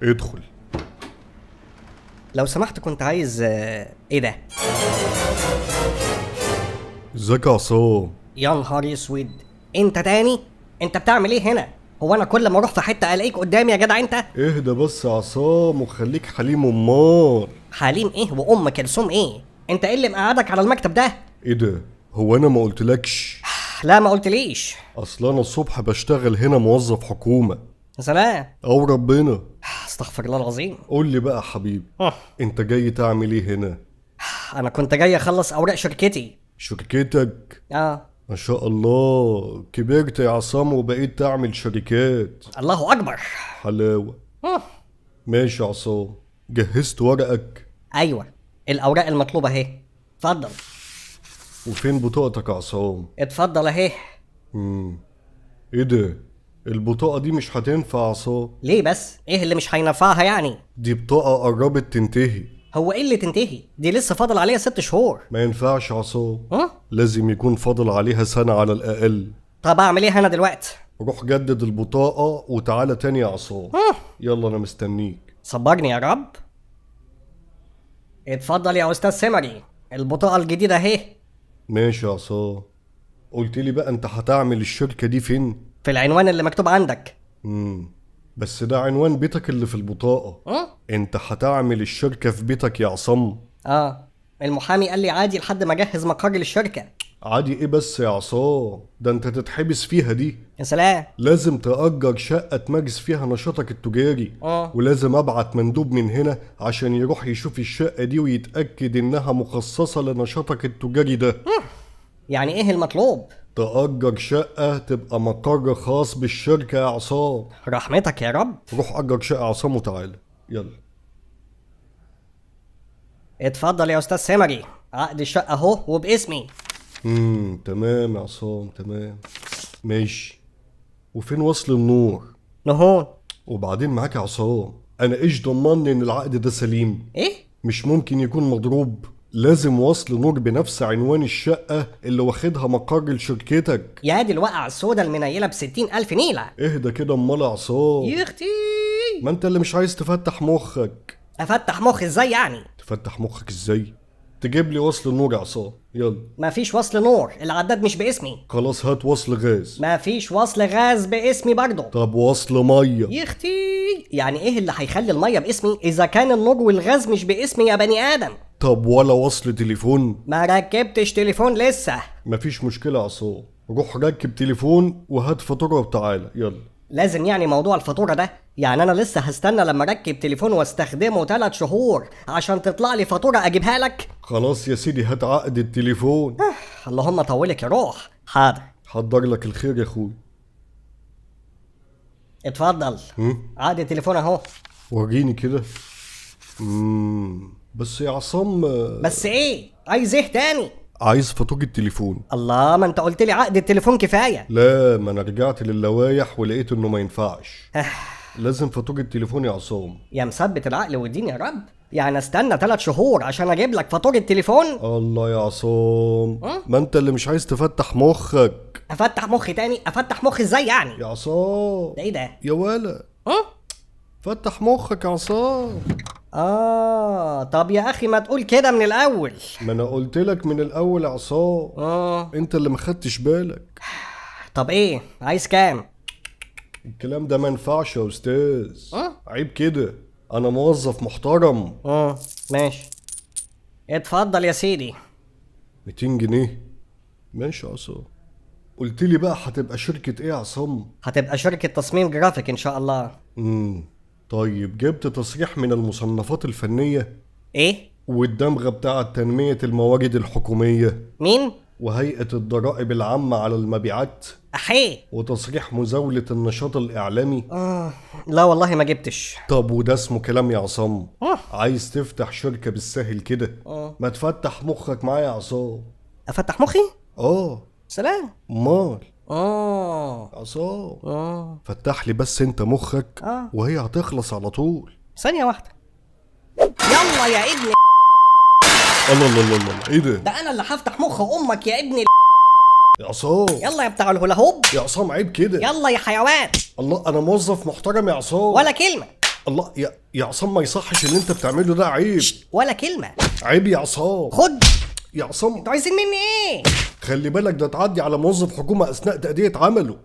ادخل. لو سمحت كنت عايز ايه ده؟ ازيك يا عصام؟ يا نهار اسود، انت تاني؟ انت بتعمل ايه هنا؟ هو انا كل ما اروح في حته الاقيك قدامي يا جدع انت؟ اهدى بس يا عصام وخليك حليم امال. حليم ايه وام كلثوم ايه؟ انت ايه اللي مقعدك على المكتب ده؟ ايه ده؟ هو انا ما قلتلكش؟ لا ما قلتليش. اصل انا الصبح بشتغل هنا موظف حكومه. يا سلام. او ربنا. استغفر الله العظيم. قول لي بقى يا حبيبي، انت جاي تعمل ايه هنا؟ انا كنت جاي اخلص اوراق شركتي. شركتك؟ اه. ما شاء الله كبرت يا عصام وبقيت تعمل شركات. الله اكبر. حلاوه. ماشي يا عصام، جهزت ورقك؟ ايوه، الاوراق المطلوبه اهي. اتفضل. وفين بطاقتك يا عصام؟ اتفضل اهي. ايه ده؟ البطاقة دي مش هتنفع يا عصام. ليه بس؟ ايه اللي مش هينفعها يعني؟ دي بطاقة قربت تنتهي. هو ايه اللي تنتهي؟ دي لسه فاضل عليها 6 شهور. ما ينفعش يا عصام. لازم يكون فاضل عليها سنة على الأقل. طب اعمل ايه انا دلوقتي؟ روح جدد البطاقة وتعالى تاني يا عصام. يلا أنا مستنيك. صبرني يا رب. اتفضل يا استاذ سمري، البطاقة الجديدة اهي. ماشي يا عصام. قلت لي بقى انت هتعمل الشركة دي فين؟ في العنوان اللي مكتوب عندك. بس ده عنوان بيتك اللي في البطاقة. انت هتعمل الشركة في بيتك يا عصام؟ المحامي قال لي عادي لحد ما اجهز مقر للشركة. عادي ايه بس يا عصام؟ ده انت تتحبس فيها دي. يا سلام. لازم تأجر شقة تمارس فيها نشاطك التجاري. ولازم ابعت مندوب من هنا عشان يروح يشوف الشقة دي ويتأكد انها مخصصة لنشاطك التجاري ده. يعني ايه المطلوب؟ تأجر شقة تبقى مقر خاص بالشركة يا عصام. رحمتك يا رب. روح أجر شقة يا عصام وتعالى يلا. اتفضل يا استاذ سمري، عقد الشقة اهو وباسمي. تمام يا عصام تمام. ماشي. وفين وصل النور؟ نهون. وبعدين معاك يا عصام، انا ايش ضمني ان العقد ده سليم؟ ايه؟ مش ممكن يكون مضروب. لازم وصل نور بنفس عنوان الشقة اللي واخدها مقر لشركتك. يا دي الوقعة السودا المنيلة ب60,000 نيلة. اهدى كده امال يا عصام. يا اختي. ما انت اللي مش عايز تفتح مخك. افتح مخي ازاي يعني؟ تفتح مخك ازاي؟ تجيب لي وصل النور يا عصام يلا. مفيش وصل نور، العداد مش باسمي. خلاص هات وصل غاز. مفيش وصل غاز باسمي برضه. طب وصل ميه. يا اختي، يعني ايه اللي هيخلي الميه باسمي اذا كان النور والغاز مش باسمي يا بني ادم؟ طب ولا وصل تليفون؟ ما ركبتش تليفون لسه. مفيش مشكله يا عصام، روح ركب تليفون وهات فاتوره وتعالى يلا. لازم يعني موضوع الفاتوره ده؟ يعني انا لسه هستنى لما اركب تليفون واستخدمه 3 شهور عشان تطلع لي فاتوره اجيبها لك؟ خلاص يا سيدي هات عقد التليفون. اللهم طولك يا روح. حاضر. حضر لك الخير يا اخوي. اتفضل. عقد التليفون اهو. وريني كده. بس يا عصام. بس ايه؟ عايز ايه تاني؟ عايز فاتوره التليفون. الله، ما انت قلت لي عقد التليفون كفايه. لا، ما انا رجعت للوايح ولقيت انه ما ينفعش. لازم فاتوره التليفون يا عصام. يا مثبت العقل والدين يا رب، يعني استنى 3 شهور عشان اجيب لك فاتوره التليفون؟ الله يا عصام. ما انت اللي مش عايز تفتح مخك. افتح مخي تاني؟ افتح مخي ازاي يعني؟ يا عصام. ده ايه ده؟ يا ولا. فتح مخك يا عصام. طب يا اخي ما تقول كده من الاول. ما انا قلت لك من الاول يا عصام. انت اللي ما خدتش بالك. طب ايه عايز كام؟ الكلام ده ما ينفعش يا استاذ. عيب كده، انا موظف محترم. ماشي. اتفضل يا سيدي. 200 جنيه. ماشي يا عصام. قلت لي بقى هتبقى شركة ايه يا عصام؟ هتبقى شركة تصميم جرافيك ان شاء الله. طيب جبت تصريح من المصنفات الفنية؟ ايه؟ والدمغة بتاعة تنمية الموارد الحكومية؟ مين؟ وهيئة الضرائب العامة على المبيعات؟ احيه. وتصريح مزاولة النشاط الإعلامي؟ لا والله ما جبتش. طب وده اسمه كلام يا عصام؟ عايز تفتح شركة بالسهل كده؟ ما تفتح مخك معايا يا عصام. افتح مخي؟ سلام. مال. عصام. فتح لي بس انت مخك. وهي هتخلص على طول. ثانية واحدة. يلا يا ابني. الله الله الله الله، ايه ده؟ ده انا اللي هفتح مخ امك يا ابني. يا عصام. يلا يا بتاع الهولا هوب. يا عصام عيب كده. يلا يا حيوان. الله، انا موظف محترم يا عصام. ولا كلمة. الله يا عصام، ما يصحش اللي انت بتعمله ده، عيب. ولا كلمة. عيب يا عصام. خد. يا عصام انتوا عايزين مني ايه؟ خلي بالك، ده تعدي على موظف حكومة اثناء تأدية عمله.